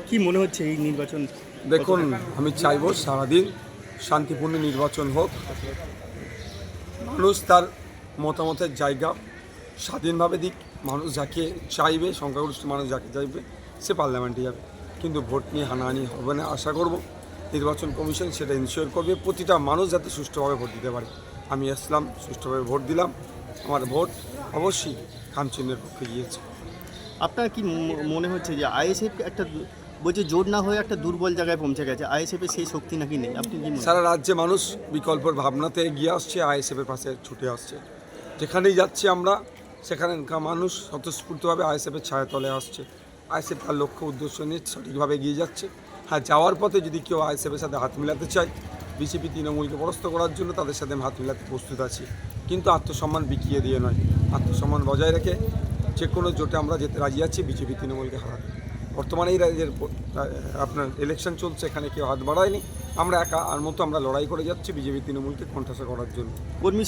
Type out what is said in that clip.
কি মনে হচ্ছে এই নির্বাচন? দেখুন, আমি চাইব সারাদিন শান্তিপূর্ণ নির্বাচন হোক। মানুষ তার মতামতের জায়গা স্বাধীনভাবে দিক। মানুষ যাকে চাইবে, সংখ্যাগরিষ্ঠ মানুষ যাকে চাইবে সে পার্লামেন্টে যাবে, কিন্তু ভোট নিয়ে হানাহানি হবে না আশা করব। নির্বাচন কমিশন সেটা ইনশিওর করবে প্রতিটা মানুষ যাতে সুষ্ঠুভাবে ভোট দিতে পারে। আমি আসলাম, সুষ্ঠুভাবে ভোট দিলাম, আমার ভোট অবশ্যই খামচিহ্নের পক্ষে গিয়েছে। আপনার কি মনে হচ্ছে যে আইএসএফ একটা বলছে জোট না হয়ে একটা দুর্বল জায়গায় পৌঁছে গেছে, আইএসএফের সেই শক্তি নাকি নেই? আপনি কি মনে সারা রাজ্যে মানুষ বিকল্পের ভাবনাতে এগিয়ে আসছে, আইএসএফের পাশে ছুটে আসছে। যেখানেই যাচ্ছি আমরা সেখানকার মানুষ স্বতঃস্ফূর্তভাবে আইএসএফের ছায়াতলে আসছে। আইএসএফ তার লক্ষ্য উদ্দেশ্য নিয়ে সঠিকভাবে এগিয়ে যাচ্ছে। হ্যাঁ, যাওয়ার পথে যদি কেউ আইএসএফের সাথে হাত মেলাতে চায়, বিজেপি তৃণমূলকে পরাস্ত করার জন্য তাদের সাথে আমি হাত মেলাতে প্রস্তুত আছি, কিন্তু আত্মসম্মান বিকিয়ে দিয়ে নয়। আত্মসম্মান বজায় রেখে যে কোনো জোটে আমরা যেতে রাজি আছি, বিজেপি তৃণমূলকে হারাতে। বর্তমানে এই রাজ্যের আপনার ইলেকশন চলছে, এখানে কেউ হাত বাড়ায়নি। আমরা একা আর মতো আমরা লড়াই করে যাচ্ছি বিজেপি তৃণমূলকে কণ্ঠাসা করার জন্য। কর্মী